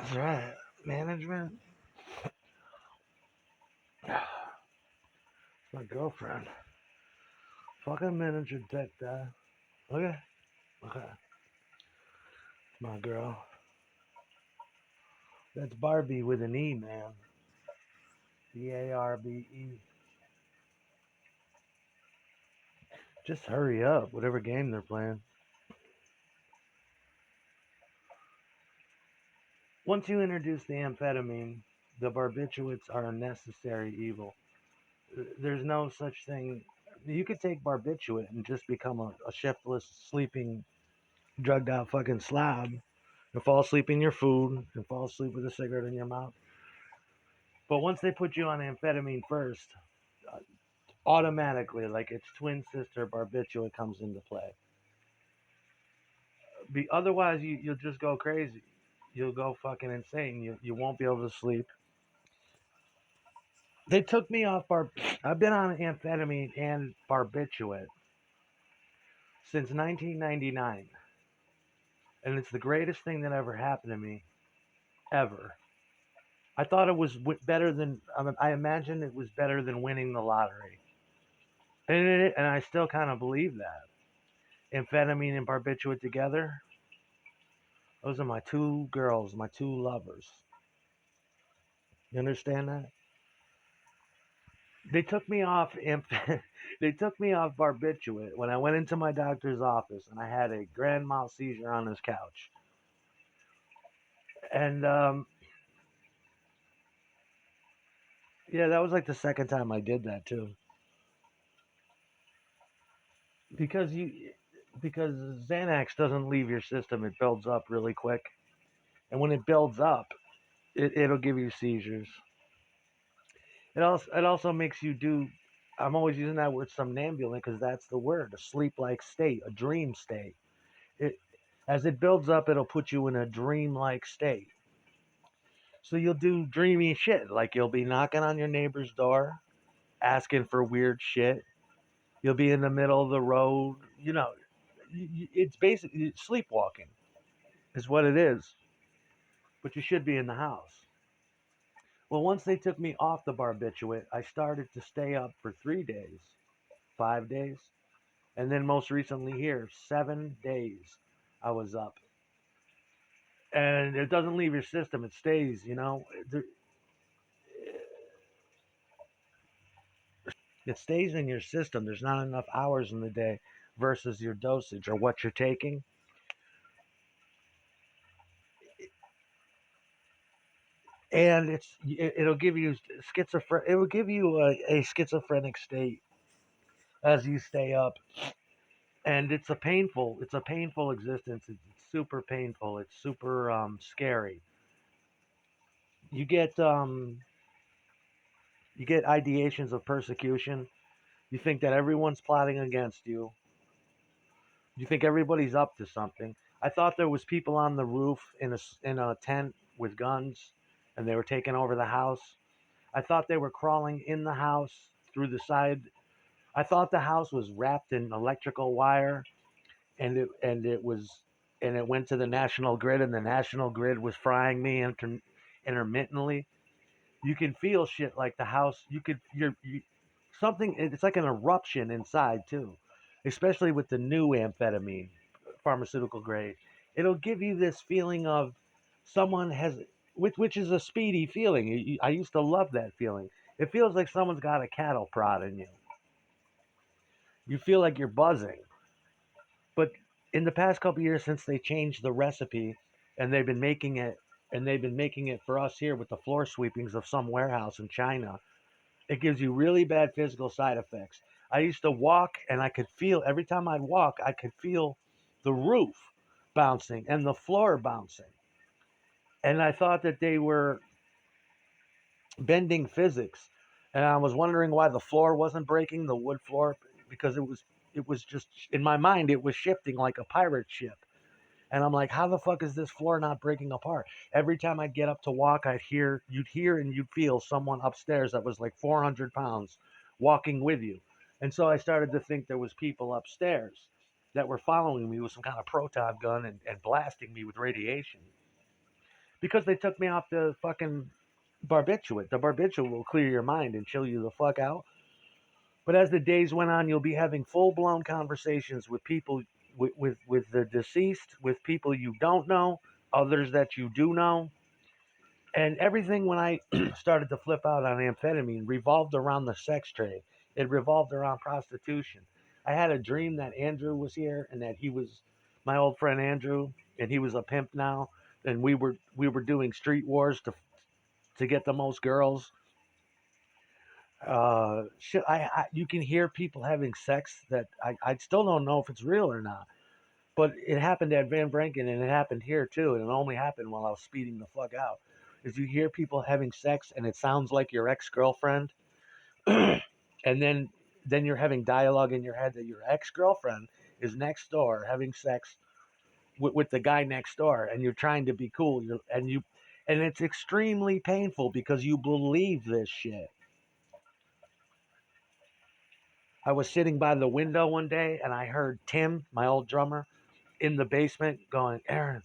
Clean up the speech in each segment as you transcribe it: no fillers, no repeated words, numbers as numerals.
That's right. Management. My girlfriend. Fucking manager tech guy. Okay. Okay. My girl. That's Barbie with an E, man. Barbe. Just hurry up, whatever game they're playing. Once you introduce the amphetamine, the barbiturates are a necessary evil. There's no such thing. You could take barbiturate and just become a shiftless, sleeping, drugged out fucking slob and fall asleep in your food and fall asleep with a cigarette in your mouth. But once they put you on amphetamine first, uh, automatically, like its twin sister, barbiturate comes into play. Otherwise, you'll just go crazy. You'll go fucking insane. You won't be able to sleep. They took me off I've been on amphetamine and barbiturate since 1999, and it's the greatest thing that ever happened to me ever. I thought it was better than I imagined it was better than winning the lottery, and I still kind of believe that. Amphetamine and barbiturate together, those are my two girls, my two lovers. You understand that? They took me off they took me off barbiturate when I went into my doctor's office and I had a grand mal seizure on his couch. And yeah, that was like the second time I did that too. Because you because Xanax doesn't leave your system, it builds up really quick. And when it builds up, it'll give you seizures. It also makes you do. I'm always using that word somnambulant because that's the word, a sleep-like state, a dream state. It As it builds up, it'll put you in a dream-like state. So you'll do dreamy shit, like you'll be knocking on your neighbor's door, asking for weird shit. You'll be in the middle of the road. It's basically sleepwalking, is what it is. But you should be in the house. Well, once they took me off the barbiturate, I started to stay up for 3 days, 5 days, and then most recently here, 7 days I was up. And it doesn't leave your system, it stays. It stays in your system. There's not enough hours in the day versus your dosage or what you're taking. And it'll give you it will give you a schizophrenic state as you stay up. And it's a painful existence. It's super painful. It's super scary. You get you get ideations of persecution. You think that everyone's plotting against you. You think everybody's up to something. I thought there was people on the roof in a tent with guns, and they were taking over the house. I thought they were crawling in the house through the side. I thought the house was wrapped in electrical wire, and it went to the national grid, and the national grid was frying me intermittently. You can feel shit like the house. Something. It's like an eruption inside too, especially with the new amphetamine, pharmaceutical grade. It'll give you this feeling of someone has, which is a speedy feeling. I used to love that feeling. It feels like someone's got a cattle prod in you. You feel like you're buzzing. But in the past couple of years, since they changed the recipe, and they've been making it for us here with the floor sweepings of some warehouse in China, it gives you really bad physical side effects. I used to walk, and I could feel every time I'd walk, I could feel the roof bouncing and the floor bouncing, and I thought that they were bending physics, and I was wondering why the floor wasn't breaking, the wood floor, because it was just in my mind it was shifting like a pirate ship. And I'm like, how the fuck is this floor not breaking apart? Every time I'd get up to walk, you'd hear and you'd feel someone upstairs that was like 400 pounds walking with you. And so I started to think there was people upstairs that were following me with some kind of proton gun and blasting me with radiation. because they took me off the fucking barbiturate. The barbiturate will clear your mind and chill you the fuck out. But as the days went on, you'll be having full blown conversations with people, with the deceased, with people you don't know, others that you do know, and everything when I started to flip out on amphetamine revolved around the sex trade. It revolved around prostitution. I had a dream that Andrew was here and that he was my old friend Andrew, and he was a pimp now, and we were doing street wars to get the most girls. Shit, you can hear people having sex that I still don't know if it's real or not. But it happened at Van Branken and it happened here too, and it only happened while I was speeding the fuck out. Is you hear people having sex and it sounds like your ex girlfriend, and then you're having dialogue in your head that your ex girlfriend is next door having sex with the guy next door, and you're trying to be cool, and it's extremely painful because you believe this shit. I was sitting by the window one day and I heard Tim, my old drummer, in the basement going, Aaron,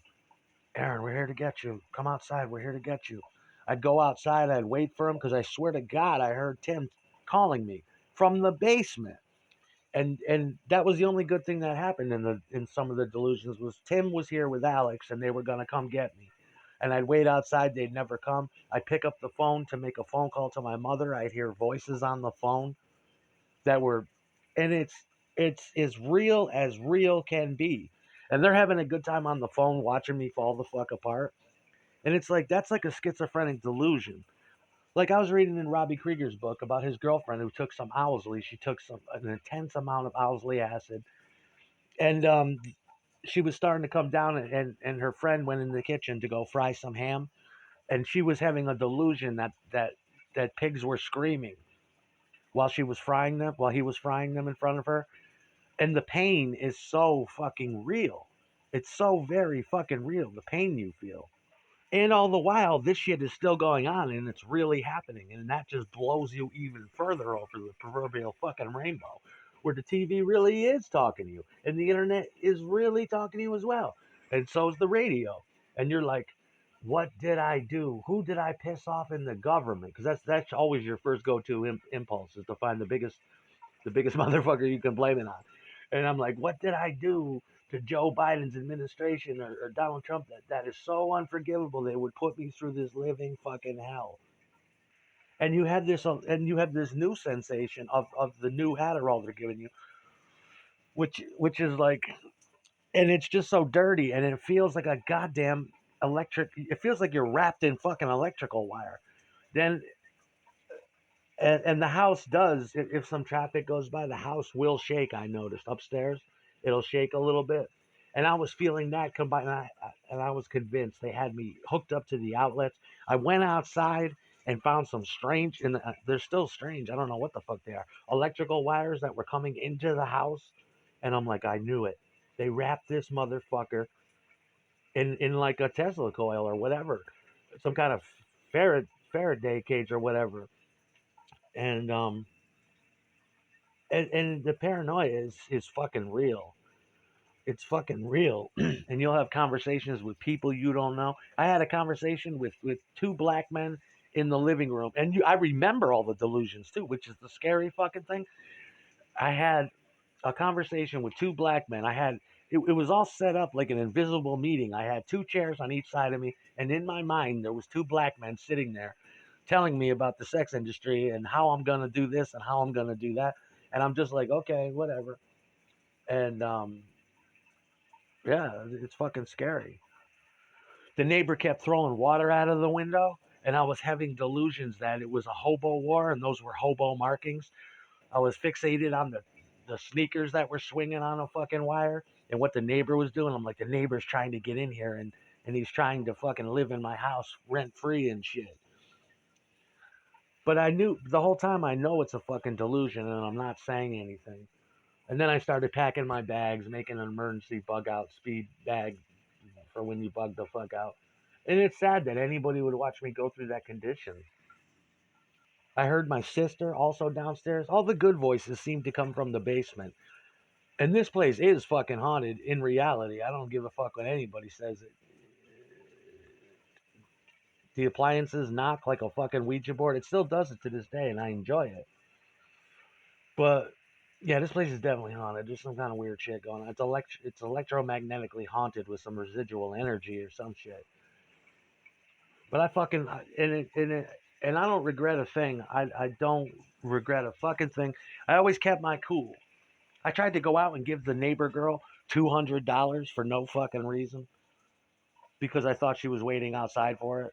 Aaron, we're here to get you. Come outside. We're here to get you. I'd go outside. I'd wait for him because I swear to God, I heard Tim calling me from the basement. And that was the only good thing that happened in some of the delusions was Tim was here with Alex and they were gonna come get me. And I'd wait outside. They'd never come. I'd pick up the phone to make a phone call to my mother. I'd hear voices on the phone that were, and it's as real can be. And they're having a good time on the phone watching me fall the fuck apart. And it's like that's like a schizophrenic delusion. Like I was reading in Robbie Krieger's book about his girlfriend who took some Owsley. She took an intense amount of Owsley acid, and she was starting to come down. And her friend went in the kitchen to go fry some ham, and she was having a delusion that pigs were screaming while she was frying them, while he was frying them in front of her. And the pain is so fucking real. It's so very fucking real. The pain you feel. And all the while, this shit is still going on and it's really happening. And that just blows you even further over the proverbial fucking rainbow, where the TV really is talking to you and the internet is really talking to you as well. And so is the radio. And you're like, what did I do? Who did I piss off in the government? Because that's always your first go-to impulse is to find the biggest motherfucker you can blame it on. And I'm like, what did I do to Joe Biden's administration or Donald Trump that is so unforgivable they would put me through this living fucking hell? And you have this new sensation of the new Adderall they're giving you, which is like, and it's just so dirty, and it feels like a goddamn electric. It feels like you're wrapped in fucking electrical wire. Then and the house does if some traffic goes by, the house will shake. I noticed upstairs it'll shake a little bit, and I was feeling that combined, and I was convinced they had me hooked up to the outlets. I went outside and found some strange, and they're still strange, I don't know what the fuck they are, electrical wires that were coming into the house. And I'm like, I knew it. They wrapped this motherfucker in like a Tesla coil or whatever, some kind of Faraday cage or whatever. And um and, and the paranoia is fucking real. It's fucking real. And you'll have conversations with people you don't know. I had a conversation with two black men in the living room, and I remember all the delusions too, which is the scary fucking thing. I had a conversation with two black men. It was all set up like an invisible meeting. I had two chairs on each side of me, and in my mind there was two black men sitting there telling me about the sex industry and how I'm gonna do this and how I'm gonna do that. And I'm just like, okay, whatever. And yeah, it's fucking scary. The neighbor kept throwing water out of the window, and I was having delusions that it was a hobo war, and those were hobo markings. I was fixated on the sneakers that were swinging on a fucking wire and what the neighbor was doing. I'm like, the neighbor's trying to get in here, and he's trying to fucking live in my house rent free and shit. But I knew the whole time I know it's a fucking delusion, and I'm not saying anything. And then I started packing my bags, making an emergency bug out speed bag for when you bug the fuck out. And it's sad that anybody would watch me go through that condition. I heard my sister also downstairs. All the good voices seem to come from the basement. And this place is fucking haunted in reality. I don't give a fuck what anybody says. the appliances knock like a fucking Ouija board. It still does it to this day, and I enjoy it. But yeah, this place is definitely haunted. There's some kind of weird shit going on. It's electromagnetically haunted with some residual energy or some shit. But I fucking and I don't regret a thing. I don't regret a fucking thing. I always kept my cool. I tried to go out and give the neighbor girl $200 for no fucking reason because I thought she was waiting outside for it.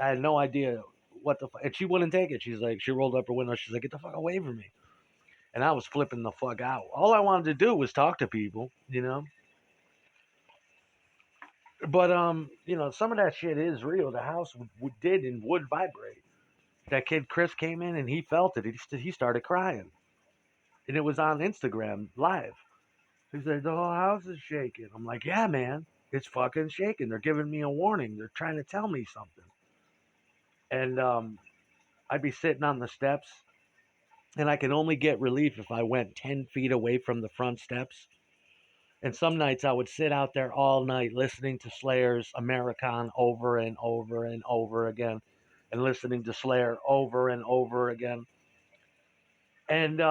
I had no idea what the fuck, and she wouldn't take it. She's like, she rolled up her window. She's like, "Get the fuck away from me!" And I was flipping the fuck out. All I wanted to do was talk to people, you know. But some of that shit is real. The house did and would vibrate. That kid Chris came in and he felt it. He started crying, and it was on Instagram live. He said the whole house is shaking. I'm like, yeah, man, it's fucking shaking. They're giving me a warning. They're trying to tell me something. And I'd be sitting on the steps, and I could only get relief if I went 10 feet away from the front steps. And some nights I would sit out there all night listening to Slayer's American over and over and over again, and listening to Slayer over and over again. And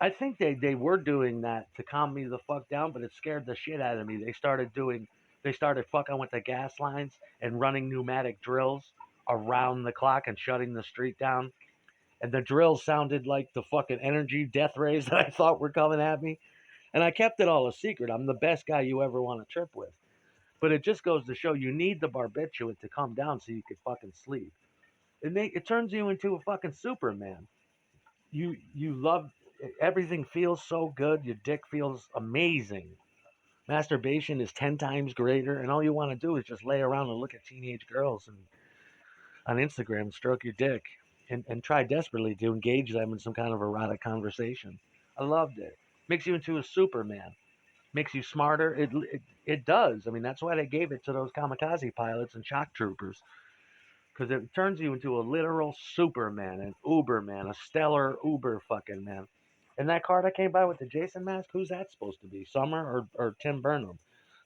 I think they were doing that to calm me the fuck down, but it scared the shit out of me. They started fucking with the gas lines and running pneumatic drills around the clock and shutting the street down. And the drills sounded like the fucking energy death rays that I thought were coming at me. And I kept it all a secret. I'm the best guy you ever want to trip with. But it just goes to show you need the barbiturate to come down so you can fucking sleep. It turns you into a fucking Superman. You love everything feels so good. Your dick feels amazing. Masturbation is 10 times greater, and all you want to do is just lay around and look at teenage girls and on Instagram and stroke your dick and try desperately to engage them in some kind of erotic conversation. I loved it. Makes you into a Superman. Makes you smarter. It does. I mean, that's why they gave it to those kamikaze pilots and shock troopers, because it turns you into a literal Superman, an Uberman, a stellar Uber fucking man. And that car that came by with the Jason mask, who's that supposed to be? Summer or Tim Burnham?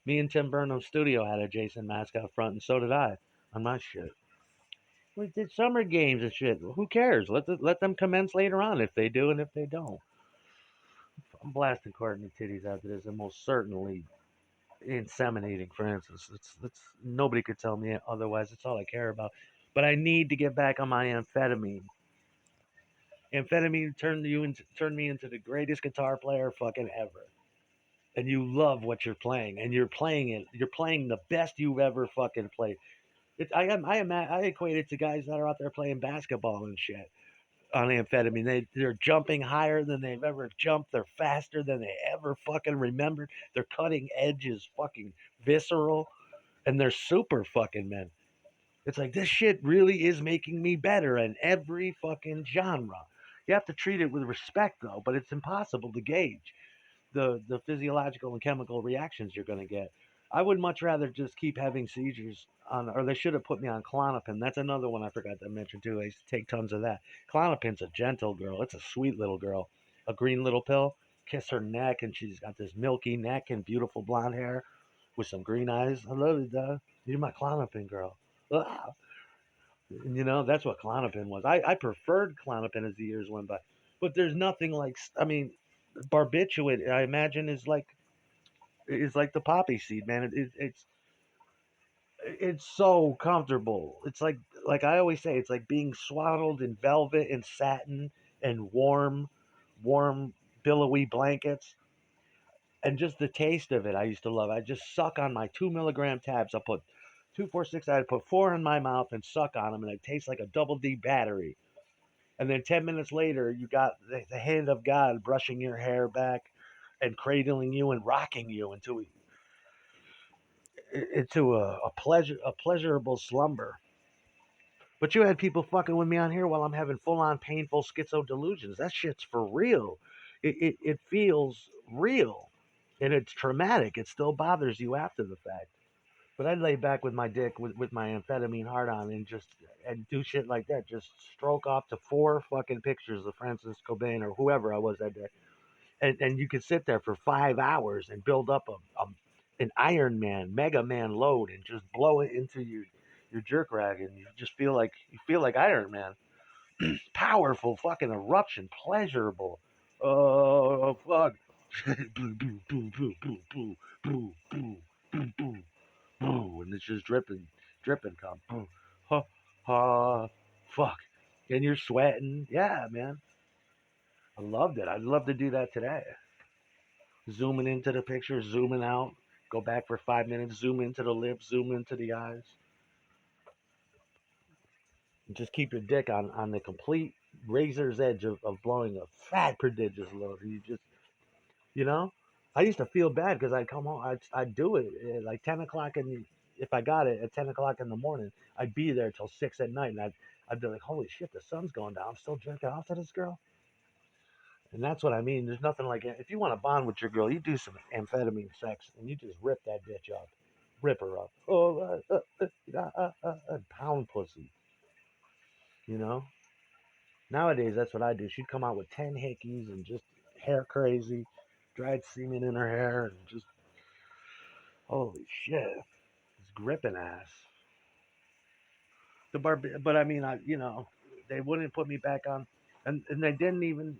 Me and Tim Burnham's studio had a Jason mask out front, and so did I on my shit. We did summer games and shit. Who cares? Let them commence later on if they do and if they don't. I'm blasting Courtney titties after this, and most certainly inseminating, for instance. It's nobody could tell me otherwise. It's all I care about. But I need to get back on my amphetamine. Amphetamine turned me into the greatest guitar player fucking ever. And you love what you're playing, and you're playing it. You're playing the best you've ever fucking played. I equate it to guys that are out there playing basketball and shit on amphetamine. They're jumping higher than they've ever jumped. They're faster than they ever fucking remembered. Their cutting edge is fucking visceral, and they're super fucking men. It's like this shit really is making me better in every fucking genre. You have to treat it with respect though, but it's impossible to gauge the physiological and chemical reactions you're going to get. I would much rather just keep having seizures on, or they should have put me on Klonopin. That's another one I forgot to mention too. I used to take tons of that. Klonopin's a gentle girl. It's a sweet little girl. A green little pill. Kiss her neck, and she's got this milky neck and beautiful blonde hair with some green eyes. I love you, Dad. You're my Klonopin girl. Ah. That's what Klonopin was. I preferred Klonopin as the years went by, but there's nothing like. I mean, barbiturate. I imagine is like the poppy seed, man. It's so comfortable. It's like I always say, it's like being swaddled in velvet and satin and warm, billowy blankets. And just the taste of it, I used to love. I just suck on my 2 milligram tabs. I put 2, 4, 6. I'd put four in my mouth and suck on them, and it tastes like a double D battery. And then 10 minutes later, you got the hand of God brushing your hair back and cradling you and rocking you into a pleasurable slumber. But you had people fucking with me on here while I'm having full on painful schizo delusions. That shit's for real. It feels real, and it's traumatic. It still bothers you after the fact. But I'd lay back with my dick with my amphetamine hard on and do shit like that. Just stroke off to four fucking pictures of Francis Cobain or whoever I was that day. And you could sit there for 5 hours and build up a an Iron Man, Mega Man load and just blow it into your jerk rag, and you feel like Iron Man. Powerful fucking eruption, pleasurable. Oh fuck! Boo boo boo boo boo boo boo boo boo boo boo, and it's just dripping, dripping, come. Boo. Ha ha. Fuck. And you're sweating. Yeah, man. I loved it. I'd love to do that today. Zooming into the picture, zooming out, go back for 5 minutes, zoom into the lips, zoom into the eyes. And just keep your dick on the complete razor's edge of blowing a fat prodigious load. You just, you know, I used to feel bad because I'd come home, I'd do it at like 10 o'clock if I got it at 10 o'clock in the morning, I'd be there till 6 at night, and I'd be like, holy shit, the sun's going down. I'm still jerking off to this girl. And that's what I mean. There's nothing like it. If you want to bond with your girl, you do some amphetamine sex and you just rip that bitch up. Rip her up. Oh, pound pussy. You know? Nowadays, that's what I do. She'd come out with 10 hickeys and just hair crazy, dried semen in her hair, and just, holy shit. It's gripping ass. But I mean, they wouldn't put me back on, and they didn't even,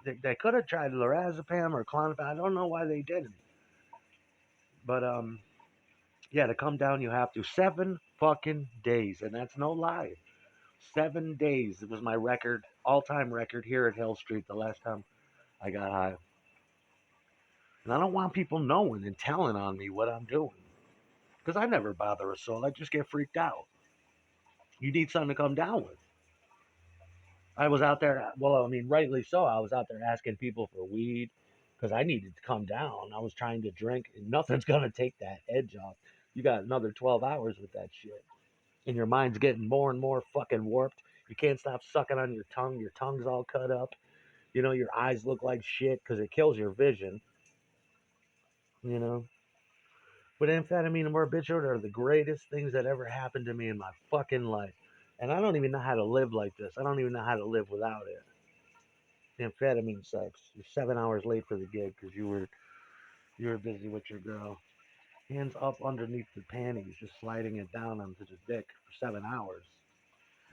they could have tried lorazepam or clonopin. I don't know why they didn't. But yeah, to come down, you have to 7 fucking days, and that's no lie. 7 days. It was my record, all-time record here at Hill Street. The last time I got high, and I don't want people knowing and telling on me what I'm doing, because I never bother a soul. I just get freaked out. You need something to come down with. I was out there. Well, I mean, rightly so. I was out there asking people for weed because I needed to come down. I was trying to drink, and nothing's gonna take that edge off. You got another 12 hours with that shit. And your mind's getting more and more fucking warped. You can't stop sucking on your tongue. Your tongue's all cut up. Your eyes look like shit because it kills your vision. You know, but amphetamine and barbiturate are the greatest things that ever happened to me in my fucking life. And I don't even know how to live like this. I don't even know how to live without it. Amphetamine sucks. You're 7 hours late for the gig because you were busy with your girl. Hands up underneath the panties, just sliding it down onto the dick for 7 hours.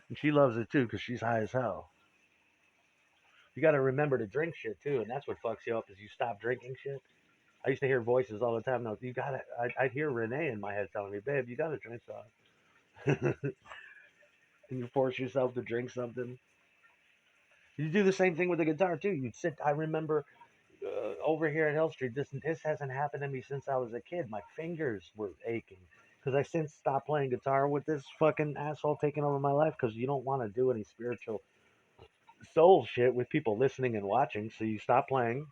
And she loves it too because she's high as hell. You got to remember to drink shit too, and that's what fucks you up is you stop drinking shit. I used to hear voices all the time. Now you got to. I'd hear Renee in my head telling me, "Babe, you got to drink something." And you force yourself to drink something. You do the same thing with the guitar too. You'd sit. I remember over here at Hill Street. This hasn't happened to me since I was a kid. My fingers were aching because I since stopped playing guitar with this fucking asshole taking over my life. Because you don't want to do any spiritual soul shit with people listening and watching. So you stop playing.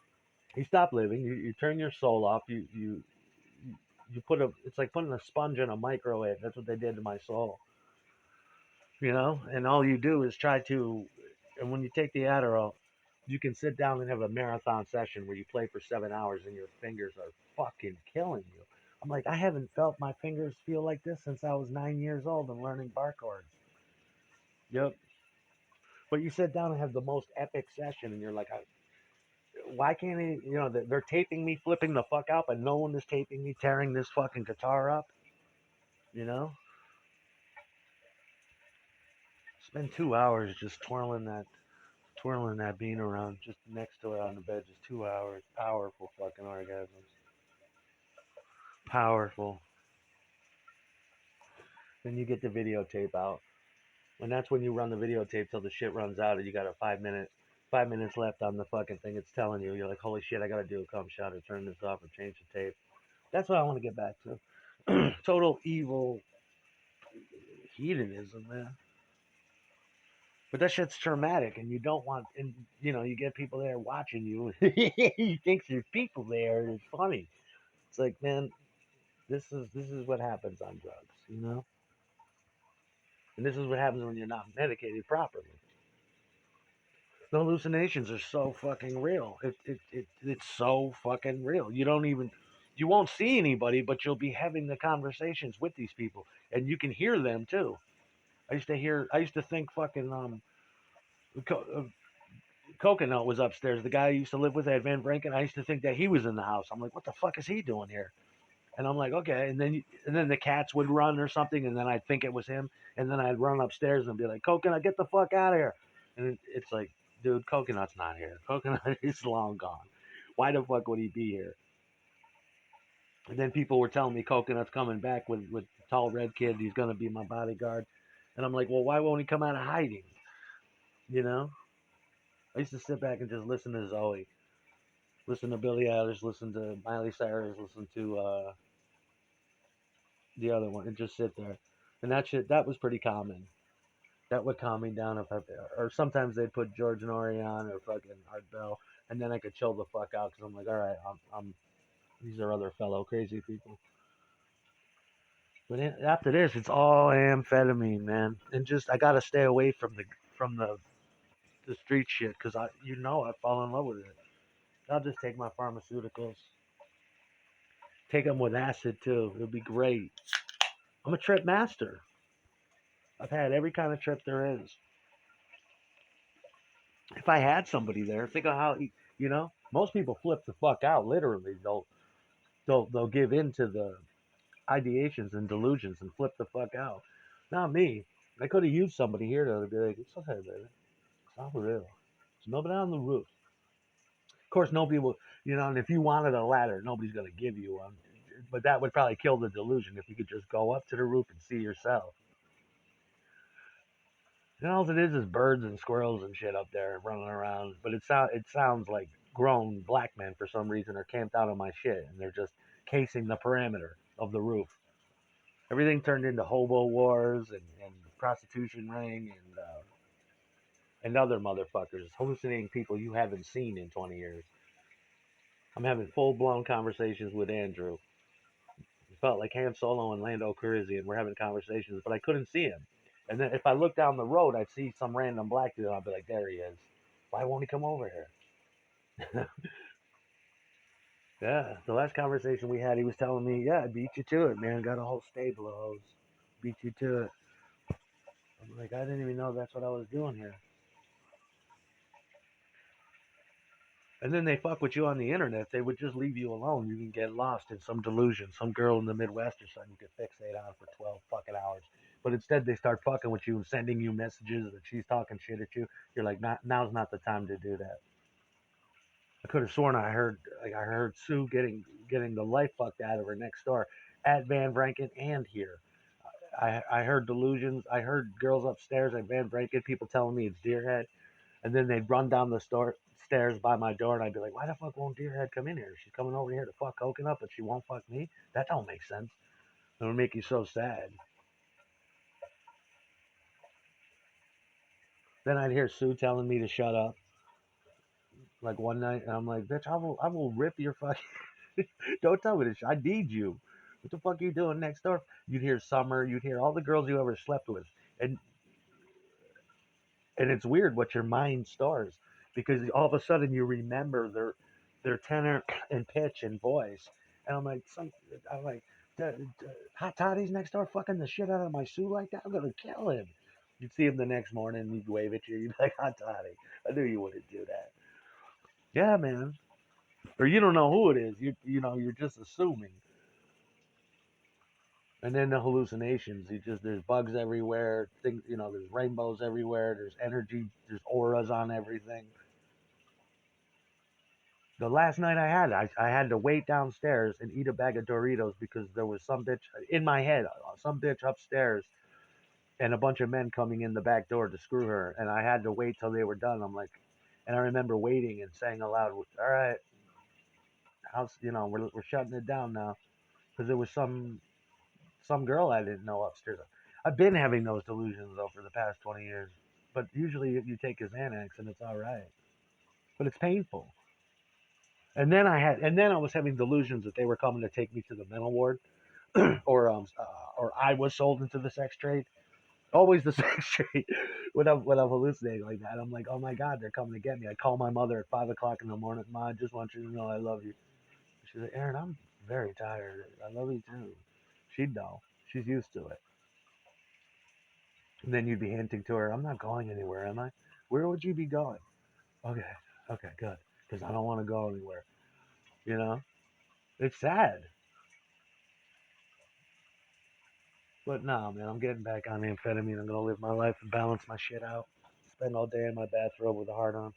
You stop living. You turn your soul off. You put a. It's like putting a sponge in a microwave. That's what they did to my soul. And all you do is try to. And when you take the Adderall, you can sit down and have a marathon session where you play for 7 hours and your fingers are fucking killing you. I'm like, I haven't felt my fingers feel like this since I was 9 years old and learning bar chords. Yep. But you sit down and have the most epic session, and you're like, why can't he? They're taping me flipping the fuck out, but no one is taping me tearing this fucking guitar up. You know, spend 2 hours just twirling that bean around just next to it on the bed, just 2 hours. Powerful fucking orgasms. Powerful. Then you get the videotape out, and that's when you run the videotape till the shit runs out, and you got a 5 minutes left on the fucking thing. It's telling you, you're like, holy shit, I gotta do a cum shot or turn this off or change the tape. That's what I want to get back to. Total evil hedonism, man. But that shit's traumatic, and you don't want, and you get people there watching you. You think there's people there, and it's funny. It's like, man, this is what happens on drugs. And this is what happens when you're not medicated properly. The hallucinations are so fucking real. It's so fucking real. You won't see anybody, but you'll be having the conversations with these people, and you can hear them too. I used to think fucking Coconut was upstairs. The guy I used to live with at Van Branken. I used to think that he was in the house. I'm like, what the fuck is he doing here? And I'm like, okay. And then the cats would run or something, and then I'd think it was him, and then I'd run upstairs and be like, Coconut, get the fuck out of here. And it's like, dude, Coconut's not here. Coconut is long gone. Why the fuck would he be here? And then people were telling me Coconut's coming back with the tall red kid. He's gonna be my bodyguard. And I'm like, well, why won't he come out of hiding? You know? I used to sit back and just listen to Zoe, listen to Billie Eilish, listen to Miley Cyrus, listen to the other one, and just sit there. And that was pretty common. That would calm me down if I, or sometimes they'd put George Nori on or fucking Art Bell, and then I could chill the fuck out because I'm like, all right, these are other fellow crazy people. But after this, it's all amphetamine, man, and just I gotta stay away from the street shit because I fall in love with it. I'll just take my pharmaceuticals, take them with acid too. It'll be great. I'm a trip master. I've had every kind of trip there is. If I had somebody there, think of how most people flip the fuck out. Literally, they'll give in to the ideations and delusions and flip the fuck out. Not me. I could have used somebody here to be like, it's okay, baby. It's not for real. There's nobody on the roof. Of course, nobody will. And if you wanted a ladder, nobody's gonna give you one. But that would probably kill the delusion if you could just go up to the roof and see yourself. All it is birds and squirrels and shit up there running around. But it sounds like grown black men for some reason are camped out on my shit and they're just casing the perimeter of the roof. Everything turned into hobo wars and prostitution ring and other motherfuckers hallucinating people you haven't seen in 20 years. I'm having full blown conversations with Andrew. It felt like Han Solo and Lando Calrissian were having conversations, but I couldn't see him. And then if I looked down the road, I'd see some random black dude. And I'd be like, "There he is. Why won't he come over here?" Yeah, the last conversation we had, he was telling me, "Yeah, I beat you to it, man. Got a whole stable of hoes. Beat you to it." I'm like, I didn't even know that's what I was doing here. And then they fuck with you on the internet. They would just leave you alone. You can get lost in some delusion. Some girl in the Midwest or something you could fixate on for 12 fucking hours. But instead, they start fucking with you and sending you messages that she's talking shit at you. You're like, now's not the time to do that. I could have sworn I heard Sue getting the life fucked out of her next door at Van Branken and here. I heard delusions. I heard girls upstairs at Van Branken, people telling me it's Deerhead. And then they'd run down the stairs by my door, and I'd be like, "Why the fuck won't Deerhead come in here? She's coming over here to fuck Coconut, but she won't fuck me. That don't make sense. It would make you so sad." Then I'd hear Sue telling me to shut up. Like one night, and I'm like, "Bitch, I will rip your fucking. Don't tell me this. I need you. What the fuck are you doing next door?" You'd hear Summer. You'd hear all the girls you ever slept with, and and it's weird what your mind stores because all of a sudden you remember their tenor and pitch and voice. And I'm like, Hot Toddy's next door fucking the shit out of my Sue like that. I'm gonna kill him. You'd see him the next morning, and he'd wave at you. You'd be like, Hot Toddy, I knew you wouldn't do that. Yeah, man. Or you don't know who it is. You're just assuming. And then the hallucinations. There's bugs everywhere. Things, there's rainbows everywhere. There's energy. There's auras on everything. The last night I had to wait downstairs and eat a bag of Doritos because there was some bitch in my head, some bitch upstairs, and a bunch of men coming in the back door to screw her, and I had to wait till they were done. I'm like, and I remember waiting and saying aloud, "All right, we're shutting it down now," because there was some girl I didn't know upstairs. I've been having those delusions though for the past 20 years, but usually you take a Xanax and it's all right, but it's painful. And then I was having delusions that they were coming to take me to the mental ward, or I was sold into the sex trade. Always the sex trade. When I'm hallucinating like that, I'm like, oh my god, they're coming to get me. I call my mother at 5 o'clock in the morning. Ma, I just want you to know I love you. She's like, Aaron, I'm very tired. I love you too. She'd know. She's used to it. And then you'd be hinting to her, I'm not going anywhere, am I? Where would you be going? Okay, okay, good. Because I don't want to go anywhere. You know, it's sad, but no, man, I'm getting back on amphetamine. I'm gonna live my life and balance my shit out. Spend all day in my bathrobe with a heart on.